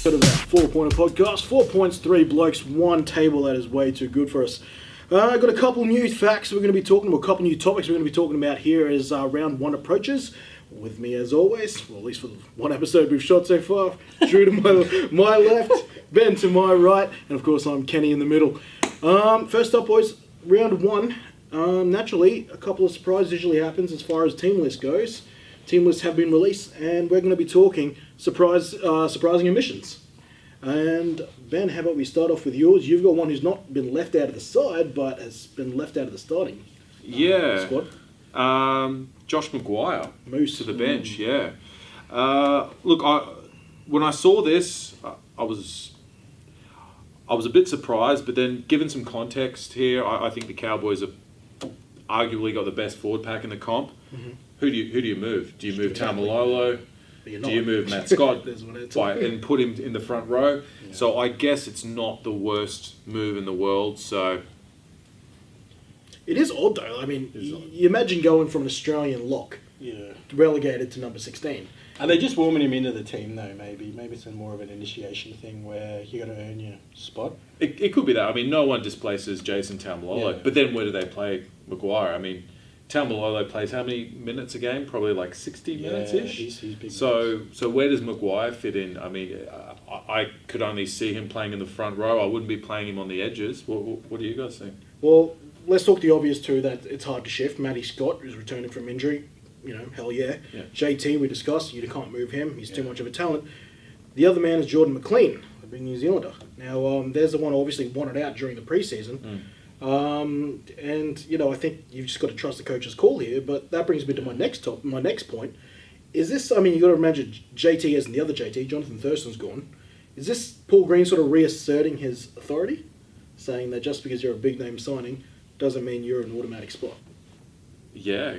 Go to that 4-pointer podcast. 4 points, 3 blokes, 1 table. That is way too good for us. I've got a couple new facts we're going to be talking about, a couple new topics we're going to be talking about here as round 1 approaches. With me as always, well, at least for the 1 episode we've shot so far, Drew to my left, Ben to my right, and of course I'm Kenny in the middle. First up, boys, round 1. Naturally, a couple of surprises usually happens as far as team list goes. Team lists have been released, and we're going to be talking surprising omissions. And Ben, how about we start off with yours? You've got one who's not been left out of the side, but has been left out of the starting squad. Josh Maguire Moose to the bench. Yeah. Look, when I saw this, I was a bit surprised, but then given some context here, I think the Cowboys have arguably got the best forward pack in the comp. Mm-hmm. Who do you move? Do you move Taumalolo? Do you move Matt Scott and put him in the front row? Yeah. So I guess it's not the worst move in the world. So it is odd though. I mean, you imagine going from an Australian lock, relegated to number 16. Are they just warming him into the team though? Maybe it's more of an initiation thing where you got to earn your spot. It could be that. I mean, no one displaces Jason Taumalolo, but then where do they play Maguire? I mean, Taumalolo plays how many minutes a game? Probably like 60 minutes-ish. He's big so where does Maguire fit in? I mean, I could only see him playing in the front row. I wouldn't be playing him on the edges. What do you guys think? Well, let's talk the obvious too, that it's hard to shift. Matty Scott is returning from injury. Hell yeah. JT, we discussed, you can't move him. He's too much of a talent. The other man is Jordan McLean, the big New Zealander. Now, there's the one who obviously wanted out during the preseason. And I think you've just got to trust the coach's call here. But that brings me to my next point. Is this? I mean, you got to imagine JT isn't the other JT. Jonathan Thurston's gone. Is this Paul Green sort of reasserting his authority, saying that just because you're a big name signing doesn't mean you're an automatic spot? Yeah.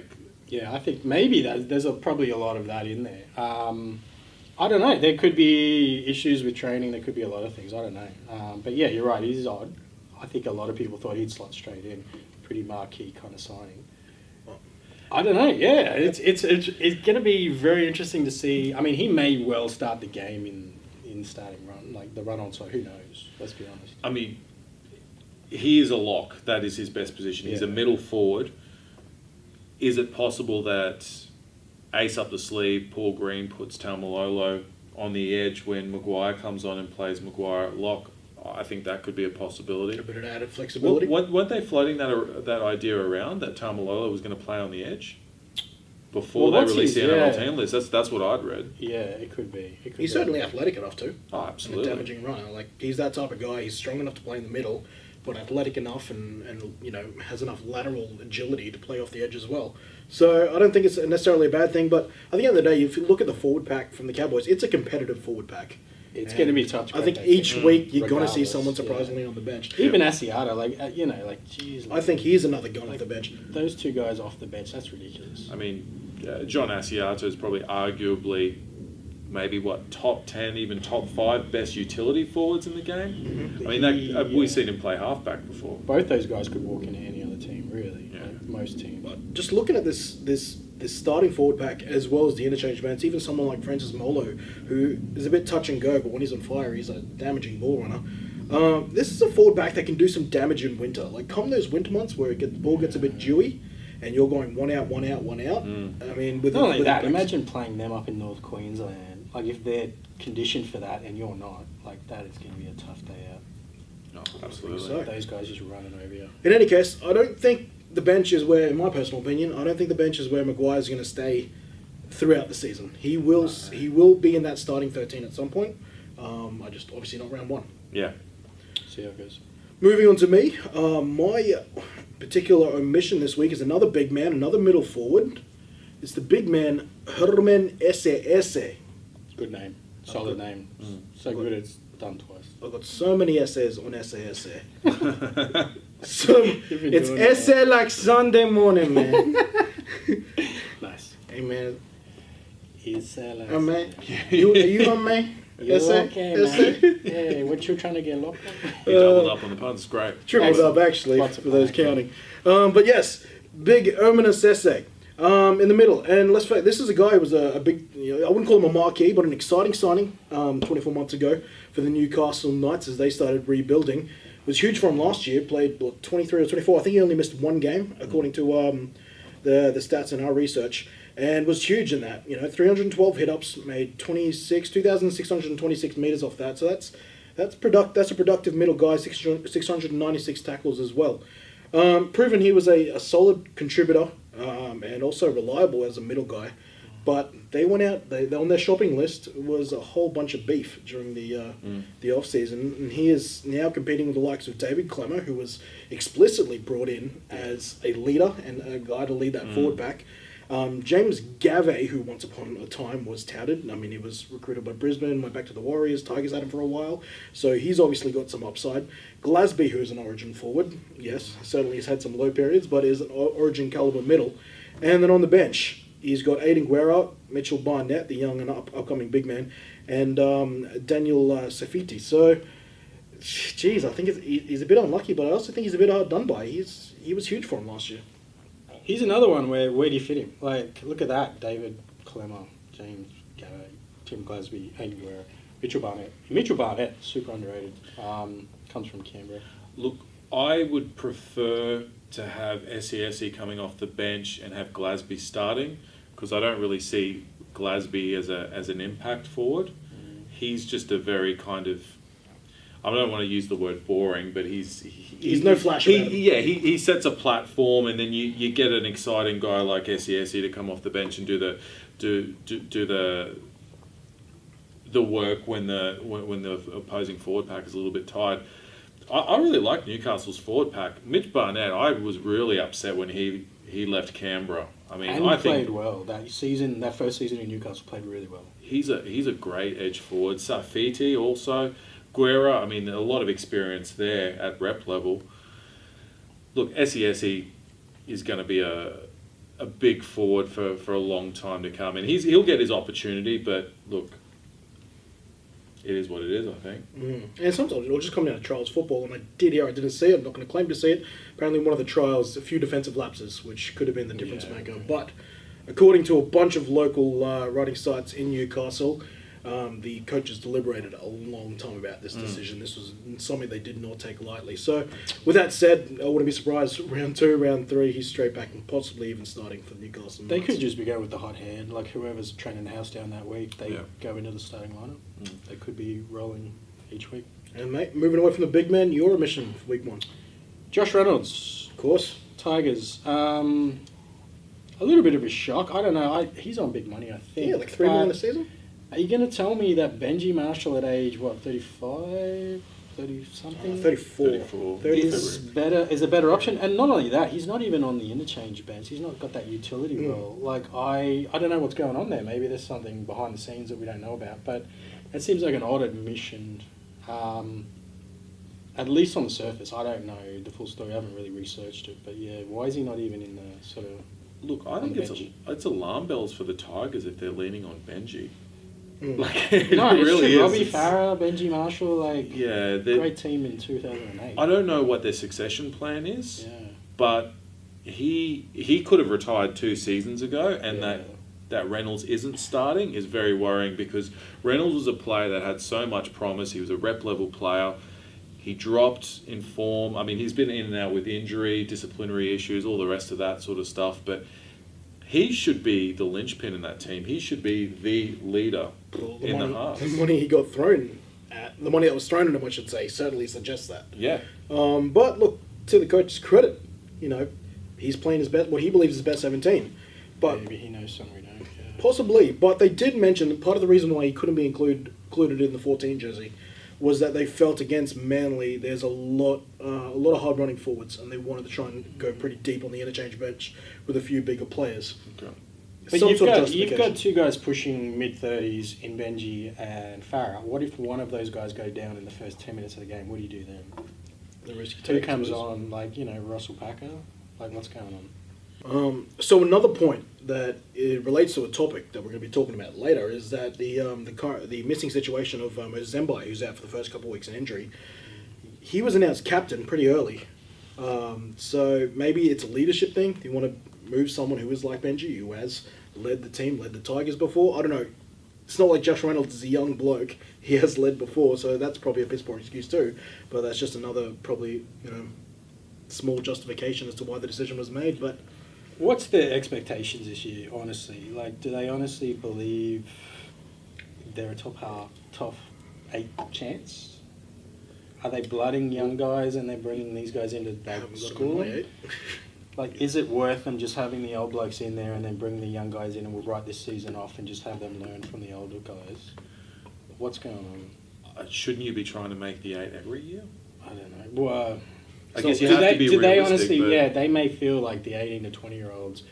Yeah, I think maybe there's probably a lot of that in there. I don't know. There could be issues with training. There could be a lot of things. I don't know. But yeah, you're right. It is odd. I think a lot of people thought he'd slot straight in. Pretty marquee kind of signing. I don't know. Yeah, it's going to be very interesting to see. I mean, he may well start the game in starting run, like the run on. So who knows? Let's be honest. I mean, he is a lock. That is his best position. He's a middle forward. Is it possible that ace up the sleeve, Paul Green puts Taumalolo on the edge when Maguire comes on and plays Maguire at lock? I think that could be a possibility. A bit of added flexibility. Weren't they floating that idea around that Taumalolo was going to play on the edge before they released the NRL team list? That's what I'd read. Yeah, it could be. He's certainly athletic enough to. Oh, absolutely. And a damaging runner. Like, he's that type of guy. He's strong enough to play in the middle, but athletic enough and has enough lateral agility to play off the edge as well. So I don't think it's necessarily a bad thing, but at the end of the day, if you look at the forward pack from the Cowboys, it's a competitive forward pack. It's going to be tough. I think each week you're going to see someone surprisingly on the bench. Even Asiata, geez. I think he's another gun off the bench. Those two guys off the bench, that's ridiculous. I mean, John Asiata is probably arguably maybe top 10, even top 5 best utility forwards in the game. Mm-hmm. I mean, we've seen him play halfback before. Both those guys could walk into any other team, really. Yeah. Like most teams. But just looking at this starting forward pack as well as the interchange bands, even someone like Francis Molo, who is a bit touch and go, but when he's on fire, he's a damaging ball runner. This is a forward pack that can do some damage in winter. Like, come those winter months where the ball gets a bit dewy, and you're going one out. I mean, not only that, imagine playing them up in North Queensland. Like, if they're conditioned for that and you're not, like, that is going to be a tough day out. No, absolutely. So. Those guys just running over you. In any case, I don't think the bench is where, in my personal opinion, I don't think the bench is where Maguire's going to stay throughout the season. He will be in that starting 13 at some point. Just obviously not round 1. Yeah. See how it goes. Moving on to me, my particular omission this week is another big man, another middle forward. It's the big man, Herman Esse. Good name. Solid name. So good it's done twice. I've got so many essays on Esse. It's essay like Sunday morning, man. Nice. Hey, man. Essay like... Oh, man. You on me? You okay, man? Hey, what you trying to get locked up? He doubled up on the puns. Great. Tripled up, actually, for those counting. But yes, big ominous essay. In the middle, and let's face, this is a guy who was a big I wouldn't call him a marquee, but an exciting signing 24 months ago for the Newcastle Knights as they started rebuilding. It was huge for him last year. Played 23 or 24. I think he only missed one game according to the stats in our research, and was huge in that. 312 hit ups, made 2,626 meters off that. So that's a productive middle guy. 696 tackles as well. Proven he was a solid contributor and also reliable as a middle guy. But they went out. They on their shopping list was a whole bunch of beef during the off season, and he is now competing with the likes of David Clemmer, who was explicitly brought in as a leader and a guy to lead that forward pack. James Gavey, who once upon a time was touted. I mean, he was recruited by Brisbane, went back to the Warriors. Tigers had him for a while, so he's obviously got some upside. Glasby, who is an Origin forward, yes, certainly has had some low periods, but is an Origin caliber middle. And then on the bench, he's got Aiden Guerra, Mitchell Barnett, the young and upcoming big man, and Daniel Safiti. So, geez, I think he's a bit unlucky, but I also think he's a bit hard done by. He was huge for him last year. He's another one where do you fit him? Like, look at that. David Clemmer, James Gavey, Tim Glasby, Aiden Guerra, Mitchell Barnett. Mitchell Barnett, super underrated, comes from Canberra. Look, I would prefer to have SESE coming off the bench and have Glasby starting, because I don't really see Glasby as an impact forward. He's just a very kind of, I don't want to use the word boring, but he's no flash about him. He sets a platform, and then you get an exciting guy like SESE to come off the bench and do the work when the opposing forward pack is a little bit tired. I really like Newcastle's forward pack. Mitch Barnett, I was really upset when he left Canberra. I mean, And he I think played well that season. That first season in Newcastle, played really well. he's a great edge forward. Safiti also, Guerra. I mean, a lot of experience there at rep level. Look, SESE is going to be a big forward for a long time to come, and he'll get his opportunity. But look, it is what it is, I think. And sometimes it'll just come down to trials football, and I didn't see it. I'm not going to claim to see it. Apparently, one of the trials, a few defensive lapses, which could have been the difference maker. But according to a bunch of local writing sites in Newcastle, the coaches deliberated a long time about this decision. This was something they did not take lightly. So, with that said, I wouldn't be surprised. Round 2, round 3, he's straight back and possibly even starting for Newcastle. They Knights. could just be going with the hot hand, like whoever's training the house down that week, they go into the starting lineup. They could be rolling each week. And mate, moving away from the big men, your mission for week 1. Josh Reynolds, Of course. Tigers. A little bit of a shock. I don't know. He's on big money, I think. Yeah, like 3 million a season. Are you going to tell me that Benji Marshall at age, 35, 30-something? 34. 34. Is a better option. And not only that, he's not even on the interchange bench. He's not got that utility role. Like, I don't know what's going on there. Maybe there's something behind the scenes that we don't know about. But it seems like an odd admission. At least on the surface. I don't know the full story. I haven't really researched it. But yeah, why is he not even in the sort of... Look, I think it's alarm bells for the Tigers if they're leaning on Benji. Like, No, it really is. Robbie It's- Farah, Benji Marshall, like, Yeah, great team in 2008. I don't know what their succession plan is, Yeah. but he could have retired 2 seasons ago, and Yeah. that Reynolds isn't starting is very worrying, because Reynolds was a player that had so much promise. He was a rep level player. He dropped in form. I mean, he's been in and out with injury, disciplinary issues, all the rest of that sort of stuff, but he should be the linchpin in that team. He should be the leader in the halves. The money he got thrown at, the money that was thrown at him, I should say, certainly suggests that. Yeah. But look, to the coach's credit, he's playing his best, what he believes is his best 17. But Maybe he knows something we don't. Yeah. possibly, but they did mention that part of the reason why he couldn't be included in the 14 jersey was that they felt against Manly there's a lot of hard running forwards, and they wanted to try and go pretty deep on the interchange bench with a few bigger players. Okay. But Some you've sort of got justification. 2 guys pushing mid-30s in Benji and Farah. What if one of those guys go down in the first 10 minutes of the game? What do you do then? The risk you Who take comes is- on, Russell Packer? Like, what's going on? So another point that it relates to a topic that we're going to be talking about later is that the missing situation of Zembai, who's out for the first couple of weeks in injury, he was announced captain pretty early. So maybe it's a leadership thing. You want to move someone who is like Benji, who has led the team, led the Tigers before. I don't know. It's not like Josh Reynolds is a young bloke. He has led before, so that's probably a piss poor excuse too. But that's just another probably, small justification as to why the decision was made. But What's their expectations this year, honestly? Like, do they honestly believe they're a top 8 chance? Are they blooding young guys and they're bringing these guys into school? Like, is it worth them just having the old blokes in there and then bringing the young guys in and we'll write this season off and just have them learn from the older guys? What's going on? Shouldn't you be trying to make the 8 every year? I don't know. Well, I guess you have to be do they realistic, honestly, but- yeah, they may feel like the 18 to 20-year-olds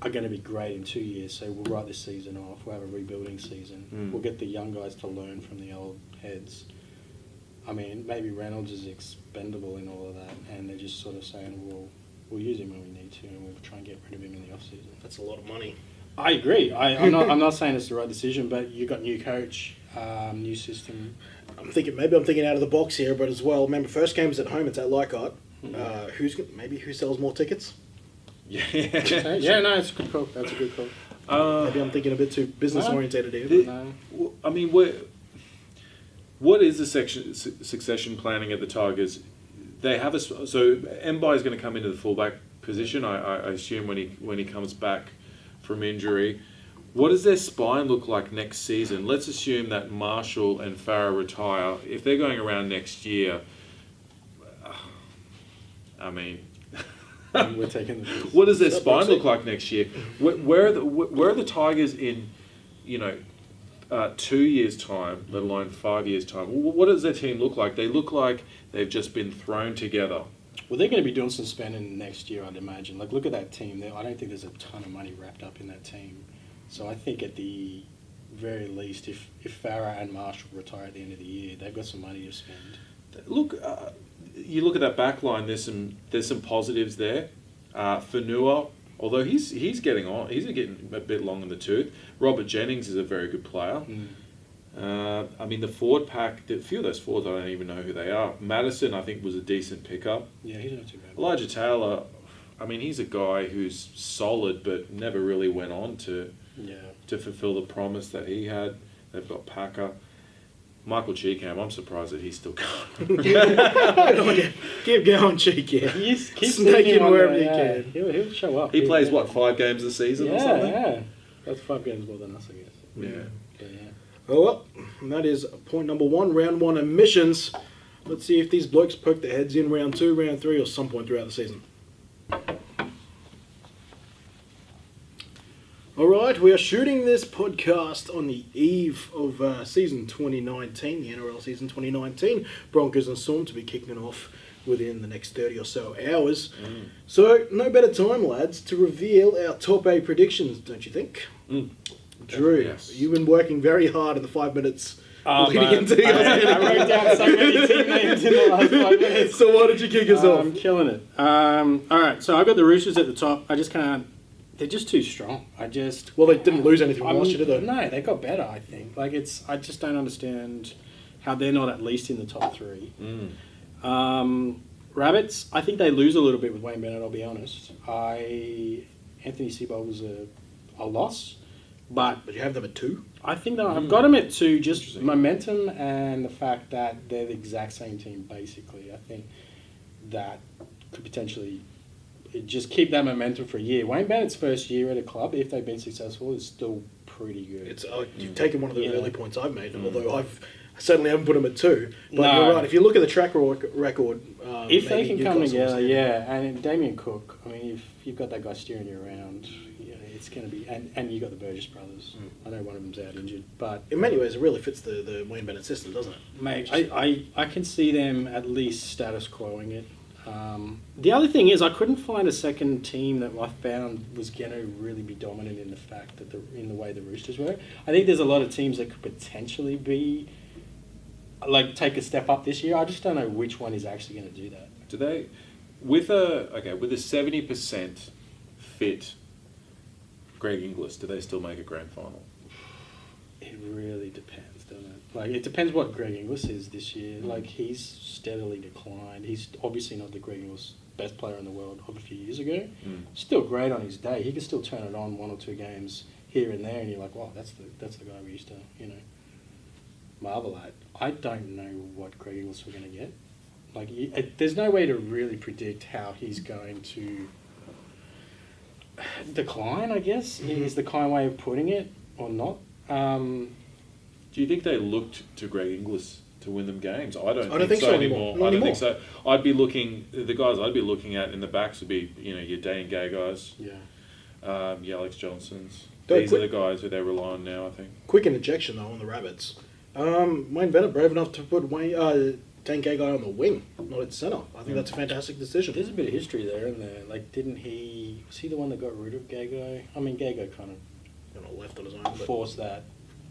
are going to be great in 2 years, so we'll write this season off. We'll have a rebuilding season. We'll get the young guys to learn from the old heads. I mean, maybe Reynolds is expendable in all of that, and they're just sort of saying, well, we'll use him when we need to, and we'll try and get rid of him in the off-season. that's a lot of money. I agree. I'm not saying it's the right decision, but you got new coach, new system. I'm thinking out of the box here, but as well, remember first game is at home. It's at Leichhardt. Who sells more tickets? Yeah. Yeah, no, it's a good call. That's a good call. Maybe I'm thinking a bit too business orientated here. The- No. Well, I mean, what is the succession planning at the Tigers? They have so Mbai is going to come into the fullback position. I assume when he comes back from injury. What does their spine look like next season? Let's assume that Marshall and Farah retire. If they're going around next year, I mean, We're taking the what does their spine look like next year? Where are the Tigers in, 2 years' time, let alone 5 years' time? What does their team look like? They look like they've just been thrown together. Well, they're going to be doing some spending next year, I'd imagine. Like, look at that team. I don't think there's a ton of money wrapped up in that team. So I think at the very least, if Farah and Marshall retire at the end of the year, they've got some money to spend. Look, you look at that back line. There's some positives there. Fanua, although he's getting on, he's getting a bit long in the tooth. Robert Jennings is a very good player. I mean, the forward pack, a few of those forwards, I don't even know who they are. Madison, I think, was a decent pickup. Yeah, he's not too bad. Elijah Taylor, I mean, he's a guy who's solid, but never really went on to fulfill the promise that he had. They've got Packer. Michael Cheekham, I'm surprised that he's still going. Keep going, Cheeky. Keep Snake in wherever you yeah. can. He'll show up. He plays, 5 games a season or something? Yeah. That's 5 games more than us, I guess. Yeah. But yeah. Oh, well, and that is point number 1, round 1 admissions. Let's see if these blokes poke their heads in round 2, round 3, or some point throughout the season. All right, we are shooting this podcast on the eve of season 2019, the NRL season 2019. Broncos and Storm to be kicking off within the next 30 or so hours. So, no better time, lads, to reveal our top 8 predictions, don't you think? Drew, Yes. you've been working very hard in the 5 minutes leading man, into I wrote down so many team names in the last 5 minutes. So why did you kick us off? I'm killing it. All right, so I've got the Roosters at the top. I just can't. They're just too strong. Well, they didn't lose anything last year, did they? No, they got better. I think. I just don't understand how they're not at least in the top 3. Rabbits, I think they lose a little bit with Wayne Bennett. I'll be honest. Anthony Seibold was a loss, but But you have them at 2? I think that I've got them at 2. Just momentum and the fact that they're the exact same team. Basically, I think that could potentially just keep that momentum for a year. Wayne Bennett's first year at a club, if they've been successful, is still pretty good. It's you've taken one of the Yeah. early points I've made, although I certainly haven't put them at 2. But No. you're right. If you look at the track record, If they maybe can come Newcastle together, was- yeah. And Damien Cook, I mean, if you've got that guy steering you around, yeah, it's going to be. And you got the Burgess brothers. I know one of them's out injured, but In many ways, it really fits the Wayne Bennett system, doesn't it? mate, I can see them at least status quoing it. The other thing is, I couldn't find a second team that I found was going to really be dominant in the fact that in the way the Roosters were. I think there's a lot of teams that could potentially be take a step up this year. I just don't know which one is actually going to do that. Do they, with a 70% fit Greg Inglis, do they still make a grand final? It really depends, doesn't it? Like, it depends what Greg Inglis is this year. Like, he's steadily declined. He's obviously not the Greg Inglis best player in the world of a few years ago. Still great on his day. He can still turn it on 1 or 2 games here and there, and you're like, wow, that's the guy we used to marvel at. I don't know what Greg Inglis we're going to get. Like, there's no way to really predict how he's going to decline, I guess, is the kind way of putting it, or not. Do you think they looked to Greg Inglis to win them games? I don't think so anymore. Not I don't anymore. think so. The guys I'd be looking at in the backs would be, your Dane Gay guys, Yeah. your Alex Johnsons. Don't These are quit- the guys who they rely on now, I think. Quick interjection though on the Rabbits. Wayne Bennett brave enough to put Dane Gay guy on the wing, not at centre. I think that's a fantastic decision. There's a bit of history there, isn't there? Like, was he the one that got rid of Gago? I mean, Gago kind of Left on his own, but forced that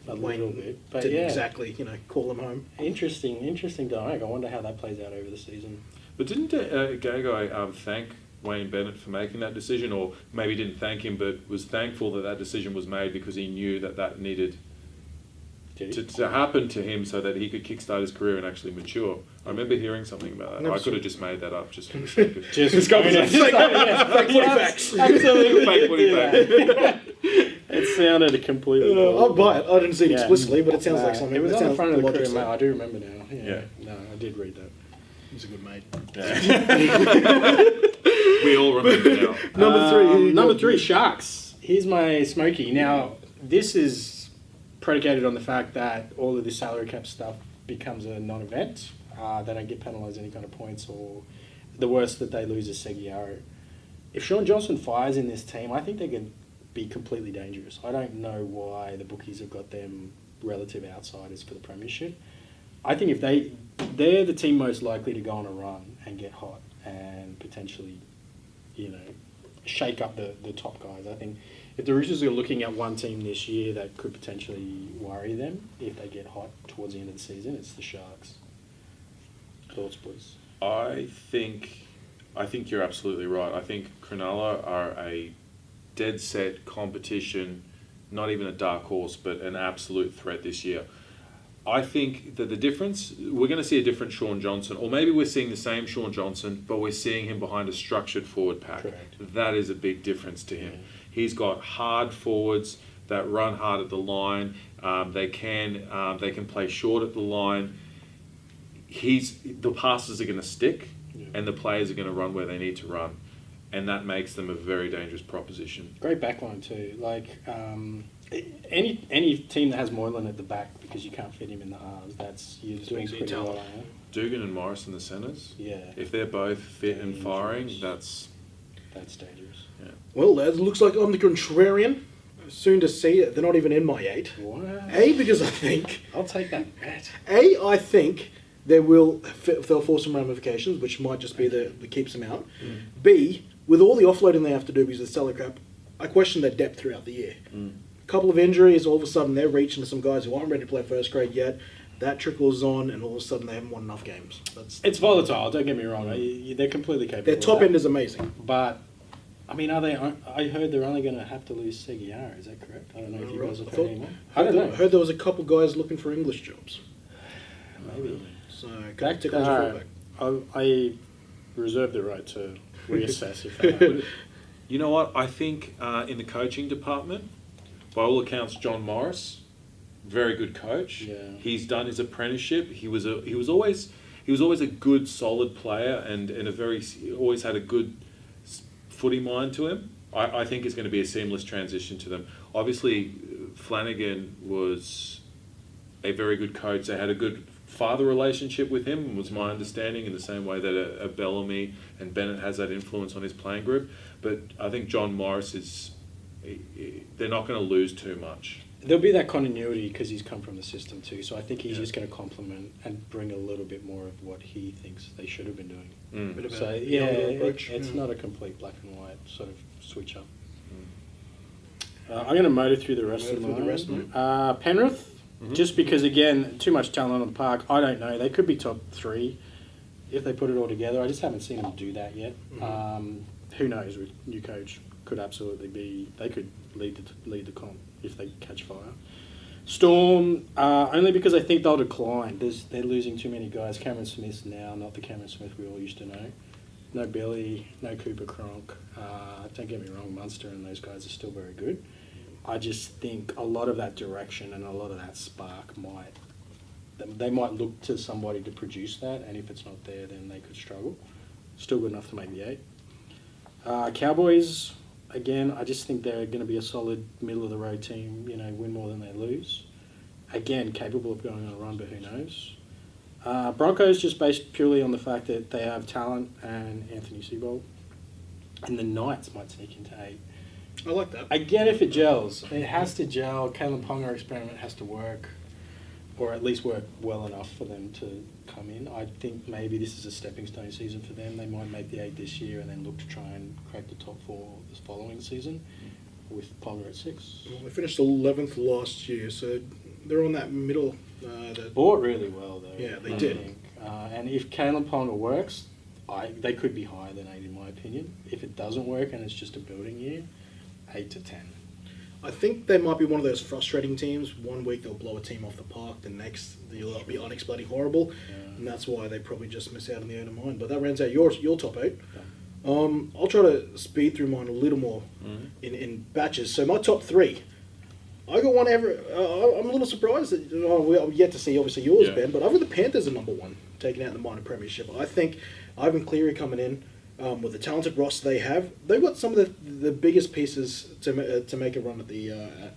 a Wayne little bit. But didn't yeah, exactly, call him home. interesting dynamic. I wonder how that plays out over the season. But didn't Gagai thank Wayne Bennett for making that decision, or maybe didn't thank him, but was thankful that decision was made because he knew that needed Did he? to happen to him so that he could kickstart his career and actually mature. I remember hearing something about that. Never I saw could have it. just made that up just for the sake of Just go with it. Fake footy Yes, facts. Absolutely. Fake footy do that. It sounded completely. I'll buy it. I didn't see it Yeah. explicitly, but it sounds like something. It was that on the sounds front of the logical. career mate. I do remember now. Yeah. No, I did read that. He's a good mate. We all remember now. Number three. who you Number got? 3, Sharks. Here's my Smoky. Now, this is predicated on the fact that all of this salary cap stuff becomes a non-event. They don't get penalised any kind of points, or the worst that they lose is Seguiaro. If Sean Johnson fires in this team, I think they can be completely dangerous. I don't know why the bookies have got them relative outsiders for the premiership. I think if they're the team most likely to go on a run and get hot and potentially, shake up the top guys. I think if the Roosters are looking at one team this year that could potentially worry them if they get hot towards the end of the season, it's the Sharks. Thoughts, boys? I think you're absolutely right. I think Cronulla are a dead set competition, not even a dark horse, but an absolute threat this year. I think that the difference, we're going to see a different Sean Johnson, or maybe we're seeing the same Sean Johnson, but we're seeing him behind a structured forward pack. Correct. That is a big difference to him. Yeah. He's got hard forwards that run hard at the line. They can play short at the line. The passes are going to stick, Yeah. and the players are going to run where they need to run, and that makes them a very dangerous proposition. Great backline too. Like any team that has Moylan at the back because you can't fit him in the halves, you're doing makes you pretty tell. well. Dugan and Morris in the centres. Yeah, If they're both fit and firing, Dangerous. that's that's dangerous. Well, lads, it looks like I'm the contrarian. Soon to see it. They're not even in my 8. What? Because I think I'll take that bet. I think they'll force some ramifications, which might just be that keeps them out. B, with all the offloading they have to do because of the salary cap, I question their depth throughout the year. A couple of injuries, all of a sudden they're reaching to some guys who aren't ready to play first grade yet. That trickles on, and all of a sudden they haven't won enough games. It's volatile. Don't get me wrong. They're completely capable. Their top of that. end is amazing. But I mean, are they? I heard they're only going to have to lose Seguiaro. Is that correct? I don't know if you guys have heard anymore. I don't know. Heard there was a couple guys looking for English jobs. Maybe. So Back tickle his to fullback. I reserve the right to reassess if that happens. You know what? I think in the coaching department, by all accounts, John Morris, very good coach. Yeah. He's done his apprenticeship. He was always a good, solid player, and always had a good footy mind to him. I think it's going to be a seamless transition to them. Obviously, Flanagan was a very good coach. They had a good father relationship with him, was my understanding, in the same way that a Bellamy and Bennett has that influence on his playing group. But I think John Morris they're not going to lose too much. There'll be that continuity because he's come from the system too. So I think he's just going to complement and bring a little bit more of what he thinks they should have been doing. Bit of So a yeah, younger approach. it's not a complete black and white sort of switch up. I'm going to motor through the rest Motor of through the mine. rest, mate. Penrith, just because again, too much talent on the park. I don't know. They could be top 3 if they put it all together. I just haven't seen them do that yet. Who knows? With new coach, could absolutely be. They could lead the comp if they catch fire. Storm, only because I think they'll decline. They're losing too many guys. Cameron Smith's now not the Cameron Smith we all used to know. No Billy, no Cooper Cronk. Don't get me wrong, Munster and those guys are still very good. I just think a lot of that direction and a lot of that spark they might look to somebody to produce that, and if it's not there, then they could struggle. Still good enough to make the 8. Cowboys, again, I just think they're going to be a solid middle of the road team. Win more than they lose. Again, capable of going on a run, but who knows? Broncos, just based purely on the fact that they have talent and Anthony Seibold. And the Knights might sneak into 8. I like that. Again, if it gels, it has to gel. Kalen Ponga experiment has to work, or at least work well enough for them to come in. I think maybe this is a stepping stone season for them. They might make the 8 this year and then look to try and crack the top 4 this following season with Ponga at 6. Well, they finished 11th last year, so they're on that middle. Bought really well, though. Yeah, they I did. think. And if Kalen Ponga works, they could be higher than 8 in my opinion. If it doesn't work and it's just a building year, 8 to 10. I think they might be one of those frustrating teams. One week they'll blow a team off the park, the next they'll be unexpectedly horrible, and that's why they probably just miss out on the 8 of mine. But that rounds out your top 8. I'll try to speed through mine a little more in batches. So my top 3, I got one I'm a little surprised that we're yet to see obviously yours, Ben, but I've got the Panthers at number 1, taking out the minor premiership. I think Ivan Cleary coming in. With the talented roster they have, they've got some of the biggest pieces to make a run at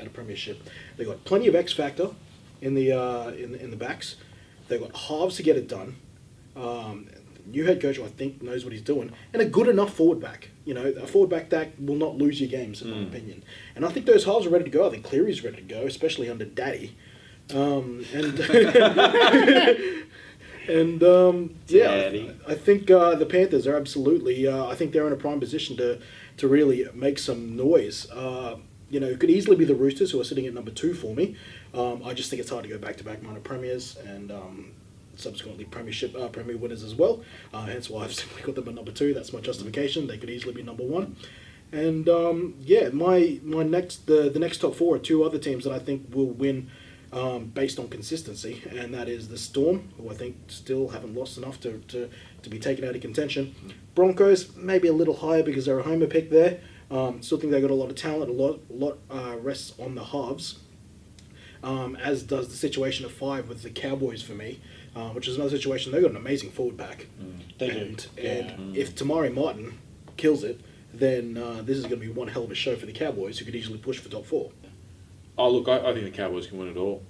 a premiership. They've got plenty of X factor in the backs. They've got halves to get it done. New head coach, I think, knows what he's doing, and a good enough forward back. A forward back that will not lose your games, in my opinion. And I think those halves are ready to go. I think Cleary's ready to go, especially under Daddy. I think the Panthers are absolutely. I think they're in a prime position to really make some noise. It could easily be the Roosters, who are sitting at number 2 for me. I just think it's hard to go back-to-back minor premiers and subsequently premier winners as well. Hence why I've simply got them at number 2. That's my justification. They could easily be number 1. And my next the next top 4 are 2 other teams that I think will win. Based on consistency, and that is the Storm, who I think still haven't lost enough to be taken out of contention. Broncos, maybe a little higher because they're a homer pick there. Still think they've got a lot of talent, a lot rests on the halves, as does the situation of 5 with the Cowboys for me, which is another situation. They've got an amazing forward back. And if Tamari Martin kills it, then this is going to be one hell of a show for the Cowboys, who could easily push for top 4. Oh, look, I think the Cowboys can win it all.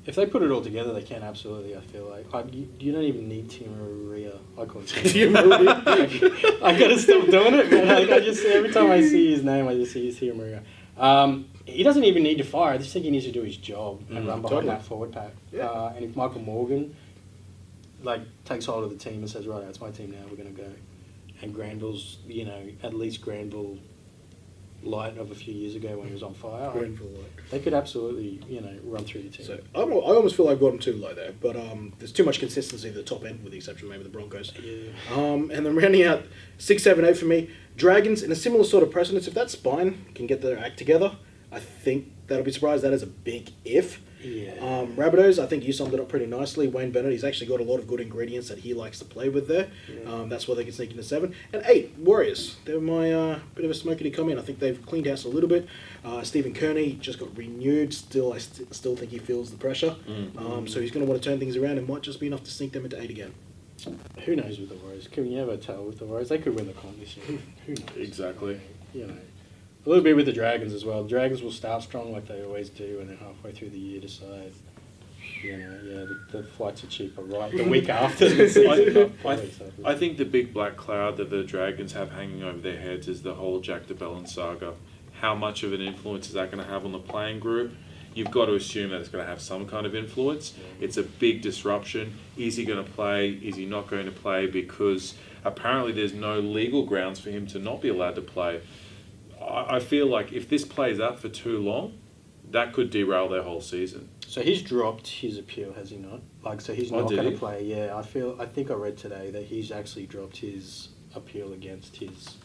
If they put it all together, they can absolutely. I feel like you don't even need Timuria. I call him Timuria. I gotta stop doing it, but I just every time I see his name, I just see Timuria. He doesn't even need to fire. I just think he needs to do his job and run behind that forward pack. Yeah. And if Michael Morgan takes hold of the team and says, right, it's my team now, we're gonna go. And Granville's, at least Granville light of a few years ago when he was on fire. They could absolutely, run through the team. So I almost feel I've got them too low there, but there's too much consistency at the top end, with the exception of maybe the Broncos. Yeah. And then rounding out 6, 7, 8 for me, Dragons in a similar sort of precedence. If that spine can get their act together, I think that'll be surprised. That is a big if. Yeah. Rabbitohs, I think you summed it up pretty nicely. Wayne Bennett, he's actually got a lot of good ingredients that he likes to play with there. Yeah. That's why they can sneak into 7. And 8, Warriors. They're my bit of a smoky to come in. I think they've cleaned house a little bit. Stephen Kearney just got renewed. Still, I still think he feels the pressure. So he's going to want to turn things around and might just be enough to sneak them into 8 again. Who knows with the Warriors? Can you ever tell with the Warriors? They could win the comp this year. Who knows? Exactly. A little bit with the Dragons as well. The Dragons will start strong like they always do, and then halfway through the year decide, the flights are cheaper, right? The week after the season. I think the big black cloud that the Dragons have hanging over their heads is the whole Jack DeBellin saga. How much of an influence is that going to have on the playing group? You've got to assume that it's going to have some kind of influence. It's a big disruption. Is he going to play? Is he not going to play? Because apparently there's no legal grounds for him to not be allowed to play. I feel like if this plays out for too long, that could derail their whole season. So he's dropped his appeal, has he not? So he's not going to play. Yeah, I think I read today that he's actually dropped his appeal against his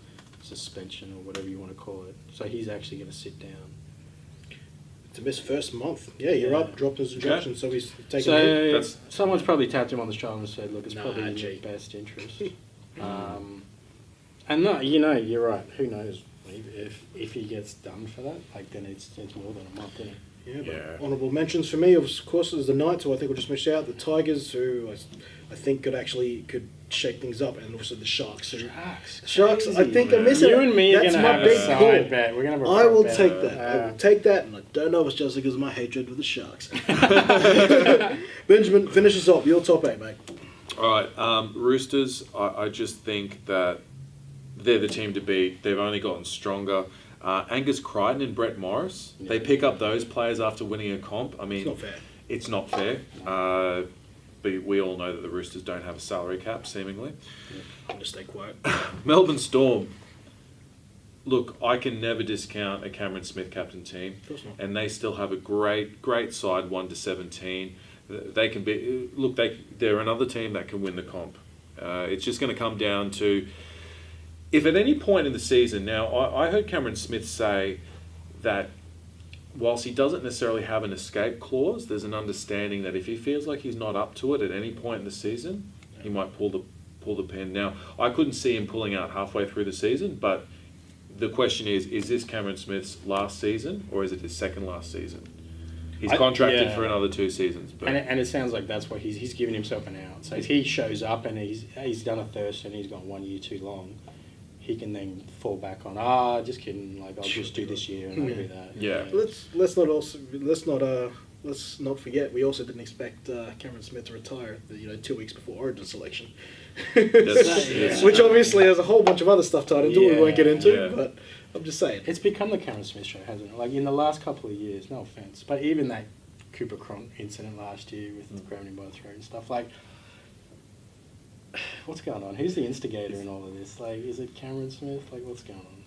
suspension or whatever you want to call it. So he's actually going to sit down. To miss first month. Yeah, you're up. Dropped his injection, so he's taking So someone's probably tapped him on the shoulder and said, look, it's probably in your best interest. And no, you're right. Who knows? money. If he gets done for that, like then it's more than a month, isn't it? Yeah, but Yeah. honourable mentions for me, of course, is the Knights, who I think will just miss out. The Tigers, who I think could shake things up, and also the Sharks. Who, Sharks, I crazy. think are missing. You and me are That's going to my have big a side call. bet. We're going to have a I prop will bet. take that. I will take that, and I don't know if it's just because of my hatred of the Sharks. Benjamin, finish us off. Your top 8, mate. All right, Roosters. I just think that they're the team to beat. They've only gotten stronger. Angus Crichton and Brett Morris. They pick up those players after winning a comp. I mean, It's not fair. It's not fair. But we all know that the Roosters don't have a salary cap, seemingly. I'm just stay quiet. Melbourne Storm. Look, I can never discount a Cameron Smith captain team, Of course not. and they still have a great side, 1-17. They can be. Look, they're another team that can win the comp. It's just going to come down to if at any point in the season. Now, I heard Cameron Smith say that whilst he doesn't necessarily have an escape clause, there's an understanding that if he feels like he's not up to it at any point in the season, he might pull the pin. Now, I couldn't see him pulling out halfway through the season, but the question is this Cameron Smith's last season or is it his second last season? He's contracted yeah. for another 2 seasons. But And it sounds like that's what he's giving himself an out. So if he shows up and he's done a Thurston and he's gone 1 year too long, he can then fall back on just kidding, like I'll just do this year and I'll do that. Yeah. Let's not forget we also didn't expect Cameron Smith to retire 2 weeks before Origin selection. That's- Which obviously has a whole bunch of other stuff tied into it we won't get into, Yeah. but I'm just saying. It's become the Cameron Smith show, hasn't it? Like in the last couple of years, no offense, but even that Cooper Cronk incident last year with grabbing him by the throat and stuff, like, what's going on? Who's the instigator in all of this? Like, is it Cameron Smith? Like, what's going on?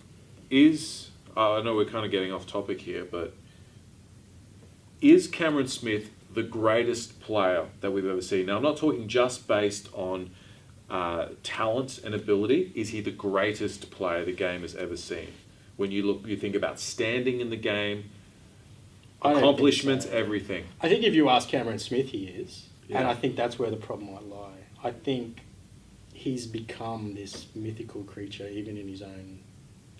I know we're kind of getting off topic here, but is Cameron Smith the greatest player that we've ever seen? Now, I'm not talking just based on talent and ability. Is he the greatest player the game has ever seen? When you think about standing in the game, I don't accomplishments, think so. everything. I think if you ask Cameron Smith, he is. And Yeah. I think that's where the problem might lie. I think he's become this mythical creature, even in his own.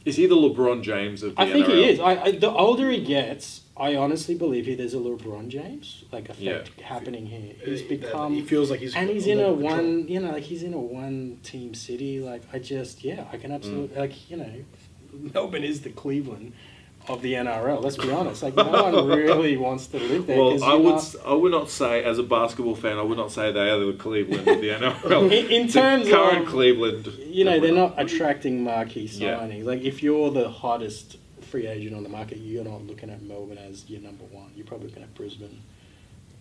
Is he the LeBron James of the I think NRL? he is. The older he gets, I honestly believe there's a LeBron James effect happening here. He's become. He feels like he's he's a in a lot of control. one. Like he's in a one-team city. Like I can absolutely Melbourne is the Cleveland of the NRL. Let's be honest. Like no one really wants to live there. Well, 'cause I would not say, as a basketball fan, I would not say they are the Cleveland of the NRL. In The terms current of Cleveland, they're not attracting marquee Yeah. signings. Like if you're the hottest free agent on the market, you're not looking at Melbourne as your number one. You're probably looking at Brisbane,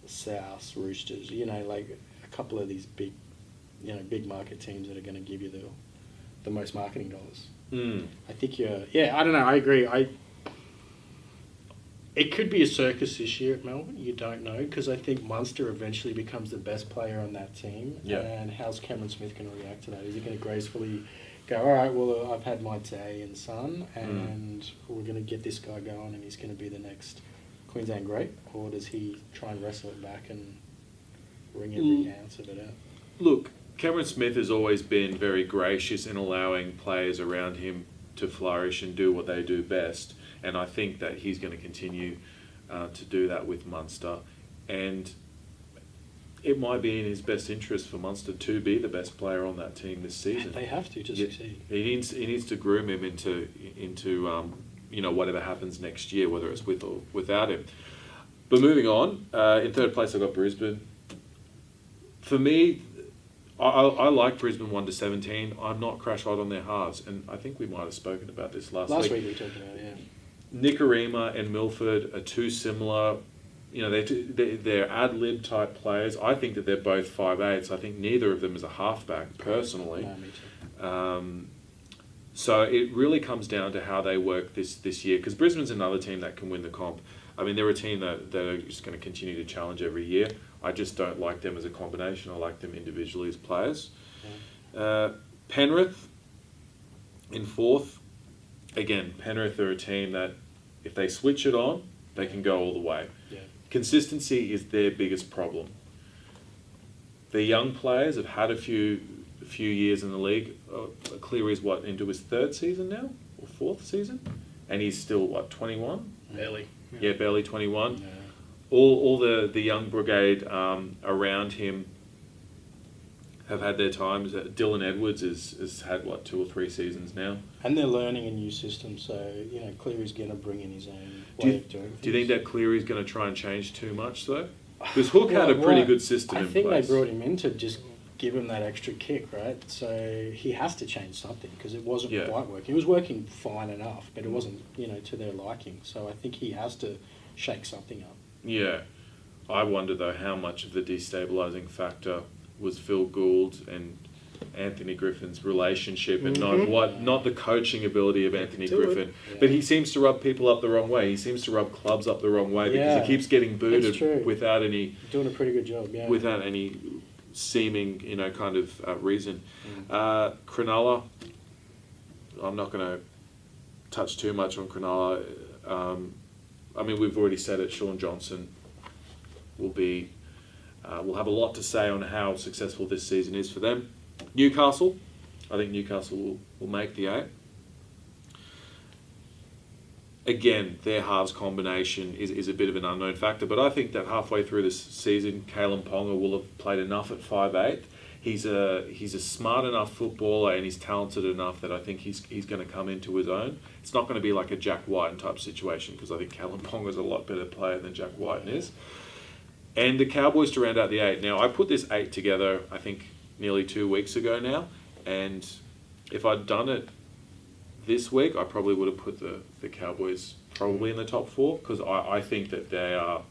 South, Roosters. Like a couple of these big market teams that are going to give you the most marketing dollars. Mm. I think I don't know. I agree. It could be a circus this year at Melbourne. You don't know because I think Munster eventually becomes the best player on that team. Yeah. And how's Cameron Smith going to react to that? Is he going to gracefully go, all right, well, I've had my day in sun and we're going to get this guy going and he's going to be the next Queensland great? Or does he try and wrestle it back and wring every ounce of it out? Look, Cameron Smith has always been very gracious in allowing players around him to flourish and do what they do best. And I think that he's going to continue to do that with Munster. And it might be in his best interest for Munster to be the best player on that team this season. They have to succeed. He needs to groom him into whatever happens next year, whether it's with or without him. But moving on, in third place I've got Brisbane. For me, I like Brisbane 1-17. I'm not crash hot on their halves, and I think we might have spoken about this last week. Last week we talked about it, yeah. Nicarima and Milford are too similar. They're ad-lib type players. I think that they're both 5'8", so I think neither of them is a halfback, personally. No, me too. So it really comes down to how they work this year, because Brisbane's another team that can win the comp. I mean, they're a team that are just going to continue to challenge every year. I just don't like them as a combination. I like them individually as players. Penrith in fourth. Again, Penrith are a team that if they switch it on, they can go all the way. Yeah. Consistency is their biggest problem. Their young players have had a few years in the league. Cleary's into his third season now? or fourth season, and he's still, what, 21? Barely. Yeah, barely 21. Yeah. All the young brigade around him have had their times. Dylan Edwards has had, what, 2 or 3 seasons now. And they're learning a new system, so, Cleary's going to bring in his own way of doing things. Do you think that Cleary's going to try and change too much, though? Because Hook had a pretty good system in place. I think they brought him in to just give him that extra kick, right? So he has to change something because it wasn't quite working. It was working fine enough, but it wasn't, to their liking. So I think he has to shake something up. Yeah. I wonder, though, how much of the destabilising factor was Phil Gould and Anthony Griffin's relationship, and not the coaching ability of Anthony Griffin. Yeah. But he seems to rub people up the wrong way. He seems to rub clubs up the wrong way because he keeps getting booted without any doing a pretty good job. Yeah, without any seeming kind of reason. Cronulla, I'm not going to touch too much on Cronulla. I mean, we've already said it. Sean Johnson will have a lot to say on how successful this season is for them. Newcastle, I think Newcastle will make the 8. Again, their halves combination is a bit of an unknown factor, but I think that halfway through this season, Kalen Ponga will have played enough at 5'8". He's a smart enough footballer and he's talented enough that I think he's going to come into his own. It's not going to be like a Jack Whiten type situation because I think Kalen Ponga's a lot better player than Jack Whiten is. And the Cowboys to round out the 8. Now, I put this 8 together, I think, nearly 2 weeks ago now, and if I'd done it this week, I probably would have put the Cowboys probably in the top 4 because I think that they're a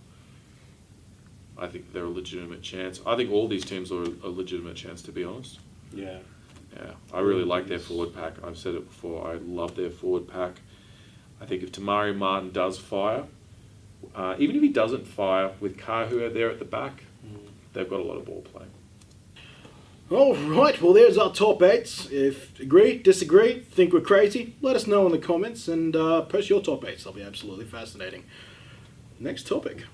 legitimate chance. I think all these teams are a legitimate chance, to be honest. Yeah. Yeah, I really like their forward pack. I've said it before. I love their forward pack. I think if Tamari Martin does fire, even if he doesn't fire with Kahua there at the back, they've got a lot of ball playing. All right, well, there's our top 8s. If agree, disagree, think we're crazy, let us know in the comments and post your top 8s. That'll be absolutely fascinating. Next topic.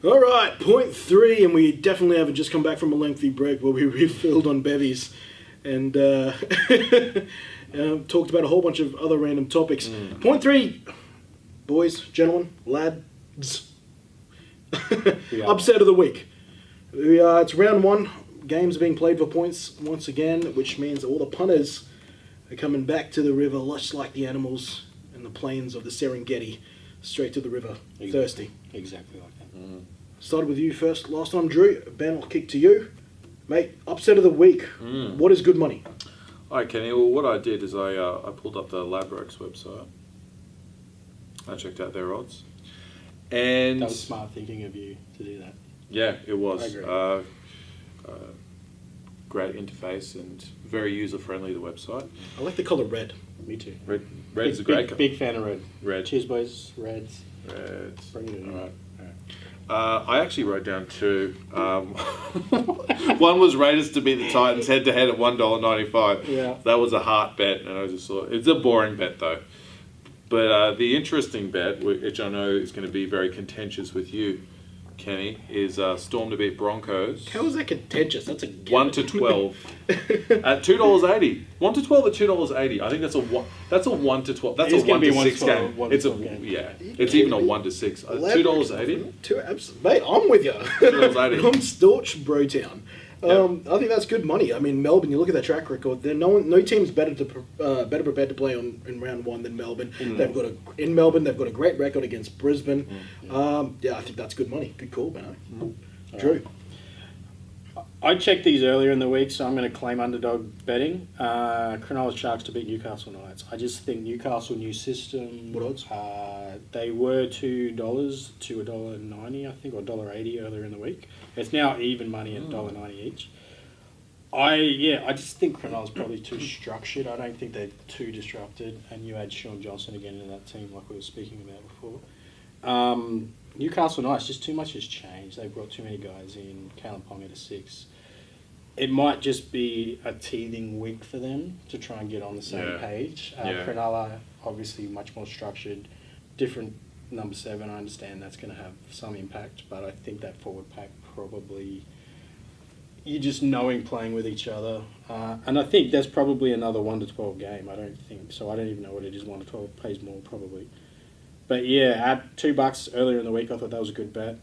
All right, point 3, and we definitely haven't just come back from a lengthy break where we refilled on bevies and talked about a whole bunch of other random topics. Point 3, boys, gentlemen, lads, upset of the week. It's round 1. Games are being played for points once again, which means all the punters are coming back to the river, much like the animals in the plains of the Serengeti, straight to the river, thirsty. Exactly like that. Started with you first last time, Drew. Ben, I'll kick to you. Mate, upset of the week. What is good money? All right, Kenny. Well, what I did is I pulled up the Ladbrokes website. I checked out their odds. And That was smart thinking of you to do that. Yeah, it was. I agree. Great interface and very user-friendly, the website. I like the colour red. Me too. Red's a great colour. Big fan of red. Red. Cheers, boys. Reds. Reds. Bring it in. All right. I actually wrote down 2. One was Raiders to beat the Titans head-to-head at $1.95. Yeah. That was a heart bet, and I just thought, it's a boring bet, though. But the interesting bet, which I know is going to be very contentious with you, Kenny, is Storm to beat Broncos. How is that contentious? That's a 1 to 12 at $2.80. 1 to 12 at $2.80. I think that's a 1 to 12. That's It's a gonna 1 to be 6 game. 1 to It's a 12 game. yeah. It's even a 1 to 6. $2.80. Mate, I'm with you. $2.80. I'm staunch Brotown. I think that's good money. I mean, Melbourne, you look at their track record, no team's better prepared to play in round 1 than Melbourne. In Melbourne, they've got a great record against Brisbane. I think that's good money. Good call, man. Drew. I checked these earlier in the week, so I'm going to claim underdog betting. Cronulla Sharks to beat Newcastle Knights. I just think Newcastle new system. What odds? They were $2 to $1.90, I think, or $1.80 earlier in the week. It's now even money at $1.90 each. I just think Cronulla's probably too structured. I don't think they're too disrupted. And you add Sean Johnson again in that team, like we were speaking about before. Newcastle Knights, just too much has changed. They've brought too many guys in. Kalen Ponga to 6. It might just be a teething week for them to try and get on the same page. Cronulla, obviously much more structured, different number 7. I understand that's going to have some impact, but I think that forward pack probably you just knowing playing with each other. And I think there's probably another 1 to 12 game. I don't think so. I don't even know what it is. 1 to 12 pays more probably. But yeah, at $2 earlier in the week, I thought that was a good bet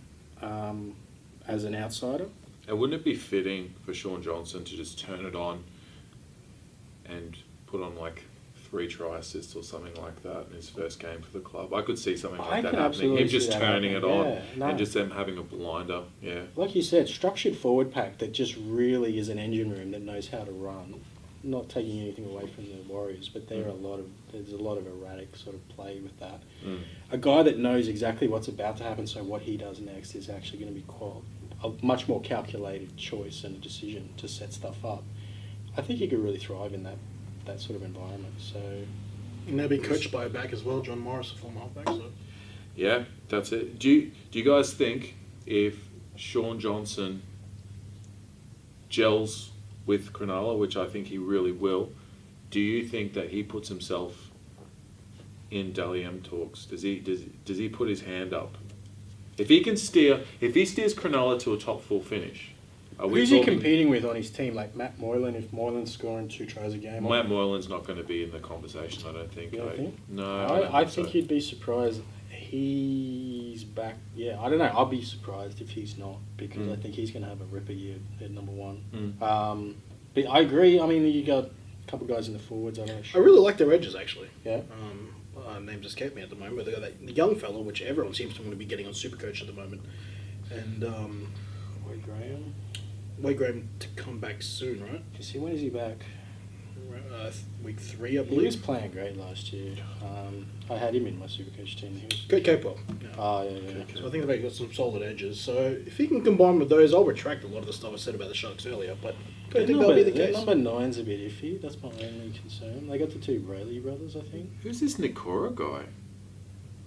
as an outsider. And wouldn't it be fitting for Sean Johnson to just turn it on and put on like 3 try assists or something like that in his first game for the club? I could see something like that happening. Him just turning it on and just them having a blinder. Yeah. Like you said, structured forward pack that just really is an engine room that knows how to run. Not taking anything away from the Warriors, but there's a lot of erratic sort of play with that. A guy that knows exactly what's about to happen, so what he does next is actually going to be a much more calculated choice and a decision to set stuff up. I think he could really thrive in that sort of environment. So, And they're being coached by a back as well, John Morris, a former halfback. So. Yeah, that's it. Do you guys think if Sean Johnson gels with Cronulla, which I think he really will, do you think that he puts himself in Dally M talks? Does he put his hand up? If he steers Cronulla to a top 4 finish, who's he competing with on his team? Like Matt Moylan, if Moylan's scoring 2 tries a game. Matt Moylan's not going to be in the conversation, I don't think. You don't think? No, I think you'd be surprised. He's back. Yeah, I don't know. I'll be surprised if he's not, because I think he's going to have a ripper year at number 1. But I agree. I mean, you got a couple of guys in the forwards. I really like their edges, actually. Yeah. Name just escaped me at the moment. But they got that young fellow, which everyone seems to want to be getting on Supercoach at the moment, and Wade Graham to come back soon, right? When is he back? Week 3, I He believe. was playing great last year. I had him in my Supercoach team. He was Good K-pop. Yeah. yeah. So I think they've got some solid edges. So if he can combine with those, I'll retract a lot of the stuff I said about the Sharks earlier. But I don't think that'll be the case. Number 9's a bit iffy. That's my only concern. They got the 2 Brayley brothers, I think. Who's this Nikora guy?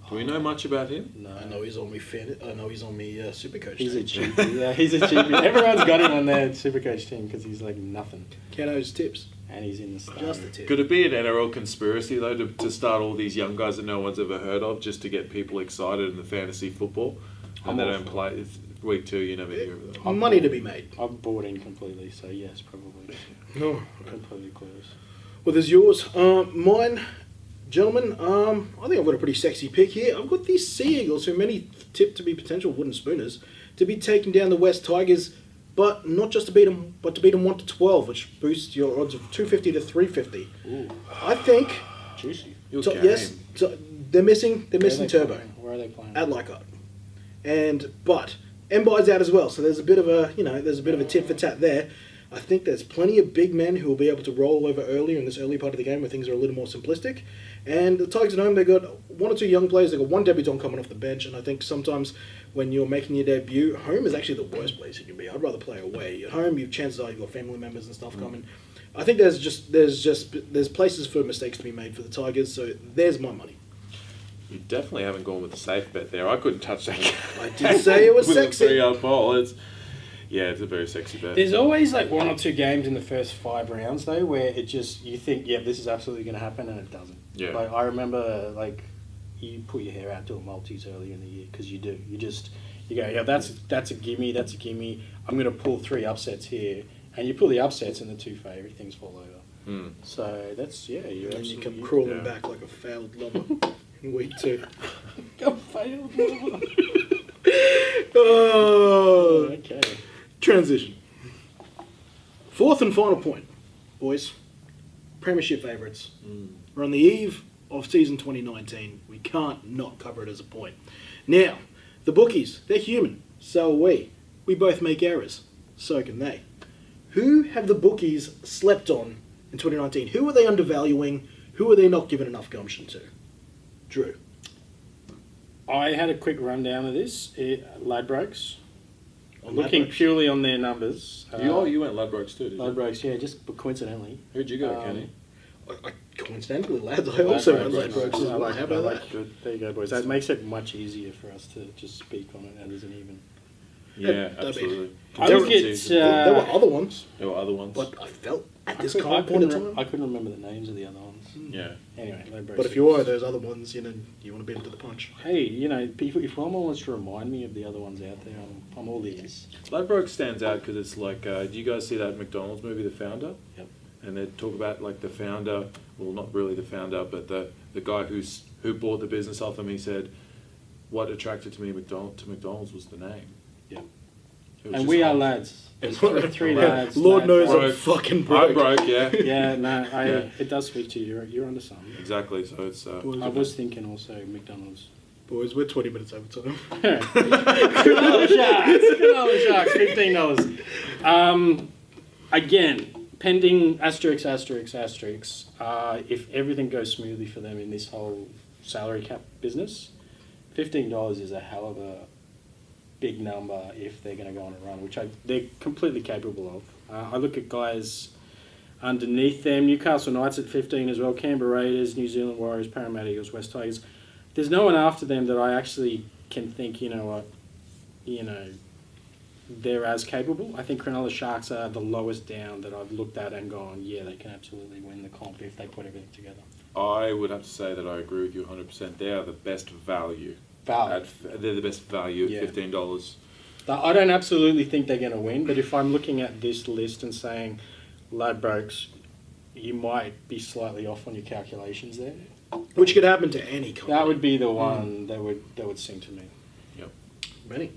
Do we know much about him? No. I know he's on me Supercoach. He's a team. cheapie. Yeah, he's a cheapie. Everyone's got him on their Supercoach team because he's like nothing. Keno's tips. And he's in the start. Just a tip. Could it be an NRL conspiracy, though, to start all these young guys that no one's ever heard of just to get people excited in the fantasy football? And they don't play. It's week 2, you never hear of them. Money to be made. I've bought in completely, so yes, probably. No. Completely close. Well, there's yours. Mine, gentlemen, I think I've got a pretty sexy pick here. I've got these Sea Eagles, who many tip to be potential wooden spooners, to be taking down the West Tigers, but not just to beat them, but to beat them 1 to 12, which boosts your odds of 250 to 350. Ooh. I think. Juicy. Yes, so they're missing Turbo Where are they playing? at Leichhardt, but Mbai's out as well. So there's a bit of a tit for tat there. I think there's plenty of big men who will be able to roll over earlier in this early part of the game where things are a little more simplistic. And the Tigers at home, they've got 1 or 2 young players. They've got 1 debutant coming off the bench. And I think sometimes when you're making your debut, home is actually the worst place you can be. I'd rather play away. At home, chances are you've got family members and stuff coming. I think there's places for mistakes to be made for the Tigers. So there's my money. You definitely haven't gone with the safe bet there. I couldn't touch that. I did say it was with sexy. a 3-yard ball. It's a very sexy bet. There's always like 1 or 2 games in the first 5 rounds though where it just you think this is absolutely going to happen and it doesn't. Yeah. Like I remember you put your hair out doing multis early in the year because you do. You go that's a gimme. I'm going to pull 3 upsets here, and you pull the upsets and the 2 favourite things fall over. So that's you And you come crawling back like a failed lover in week 2. A failed. Oh, Okay. transition. 4th and final point, boys. Premiership favourites. We're on the eve of season 2019. We can't not cover it as a point. Now, the bookies, they're human. So are we. We both make errors. So can they. Who have the bookies slept on in 2019? Who are they undervaluing? Who are they not giving enough gumption to? Drew. I had a quick rundown of this. Ladbrokes. On Looking Ladbrokes. purely on their numbers. You went Ladbrokes too, did you? Ladbrokes, yeah, just coincidentally. Who'd you go, Kenny? Coincidentally, lads, I also run Ladbrokes as I well. like- How I about like that? Good. There you go, boys. That makes it much easier for us to just speak on it as an even. Yeah, I mean, absolutely. I would get, Consistency. there were other ones, There were other ones. but I felt at this I current point in couldn't, time. I couldn't remember the names of the other ones. Yeah. Anyway, But if you are those other ones, you know, you want to beat them to the punch. Hey, you know, people, if someone wants to remind me of the other ones out there, I'm all ears. Ladbroke stands out because it's like, do you guys see that McDonald's movie, The Founder? Yep. And they talk about like the founder, well, not really the founder, but the guy who bought the business off him. He said, what attracted to me to McDonald's was the name. Yeah. It was And just we are hot. lads. There's three lads. Lord lad- knows I'm Broke. fucking I'm broke. broke, yeah. Yeah, no, Yeah. it does speak to you. You're onto something. Exactly. So it's. I was thinking also McDonald's. Boys, we're 20 minutes over time. Canola Sharks, $15. Again, pending asterisk. If everything goes smoothly for them in this whole salary cap business, $15 is a hell of a big number if they're going to go on a run, which they're completely capable of. I look at guys underneath them, Newcastle Knights at 15 as well, Canberra Raiders, New Zealand Warriors, Parramatta Eagles, West Tigers. There's no one after them that I actually can think, you know what, they're as capable. I think Cronulla Sharks are the lowest down that I've looked at and gone, yeah, they can absolutely win the comp if they put everything together. I would have to say that I agree with you 100%. They are the best value. Valid. They're the best value Yeah. at $15. I don't absolutely think they're going to win, but if I'm looking at this list and saying, Ladbrokes, you might be slightly off on your calculations there. Which could happen to any company. That would be the one that would sing to me. Yep. Benny.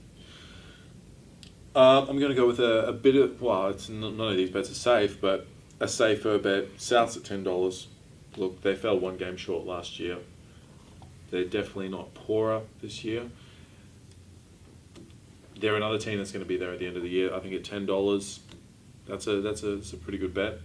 I'm going to go with a bit of, well, it's none of these bets are safe, but a safer bet. Souths at $10. Look, they fell one game short last year. They're definitely not poorer this year. They're another team that's going to be there at the end of the year. I think at $10, that's a pretty good bet.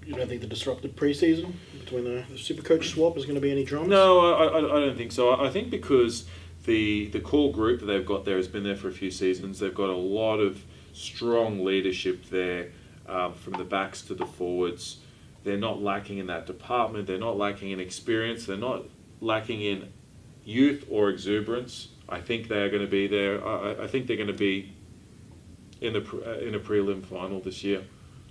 You don't think the disrupted preseason between the Supercoach swap is going to be any dramas? No, I don't think so. I think because the core group that they've got there has been there for a few seasons. They've got a lot of strong leadership there, from the backs to the forwards. They're not lacking in that department. They're not lacking in experience. They're not lacking in youth or exuberance. I think they are going to be there. I think they're going to be in a prelim final this year,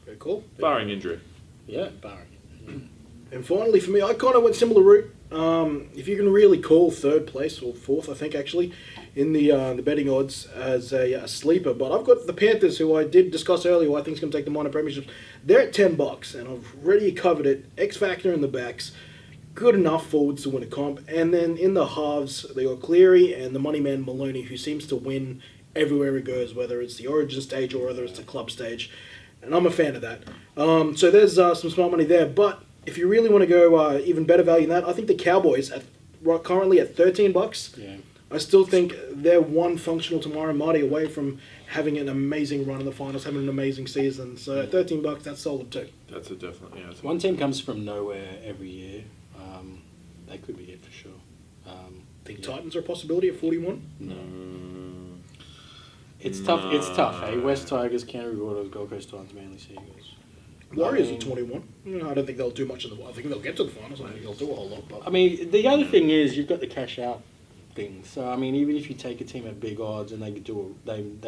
Very cool. barring injury. Yeah, barring. And finally, for me, I kind of went similar route. If you can really call third place or fourth, I think actually, in the betting odds as a sleeper, but I've got the Panthers, who I did discuss earlier, who I think is going to take the minor premierships. They're at $10, and I've already covered it. X factor in the backs, good enough forwards to win a comp, and then in the halves they got Cleary and the money man Maloney, who seems to win everywhere he goes, whether it's the Origin stage or whether it's the club stage. And I'm a fan of that. So there's some smart money there. But if you really want to go even better value than that, I think the Cowboys currently at $13. Yeah. I still think they're one functional tomorrow Marty away from having an amazing run in the finals, having an amazing season. So at $13, that's solid too. That's a definitely, yeah. One team comes from nowhere every year. They could be it for sure. Think yeah. Titans are a possibility at 41. No. It's tough. It's tough. Hey, West Tigers, Canterbury Bulldogs, Gold Coast Titans, Manly Seagulls. Warriors I mean- at 21. I don't think they'll do much in the. I think they'll get to the finals. I don't think they'll do a whole lot. But I mean, the other thing is you've got the cash out thing. So I mean, even if you take a team at big odds and they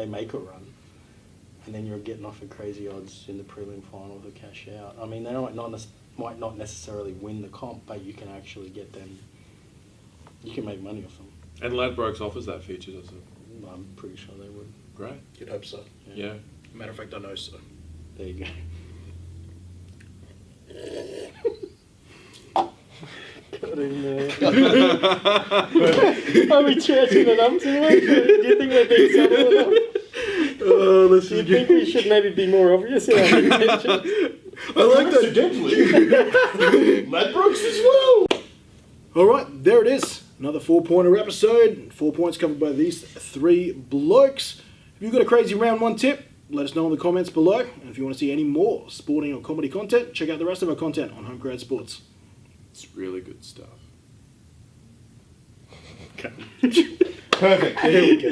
make a run, and then you're getting off at crazy odds in the prelim final to cash out. I mean, they might not necessarily win the comp, but you can actually get them. You can make money off them. And Ladbrokes offers that feature, doesn't it? I'm pretty sure they would. Great. you'd hope so. Yeah. Matter of fact, I know so. There you go. Got in there. Are we changing it up too much? Do you think we're being subtle enough? Do you think we should maybe be more obvious in our intentions? I like that. Ladbrokes as well. All right, there it is. Another 4-pointer episode. 4 points covered by these three blokes. If you've got a crazy round one tip, let us know in the comments below. And if you want to see any more sporting or comedy content, check out the rest of our content on Home Crowd Sports. It's really good stuff. Perfect. There we go.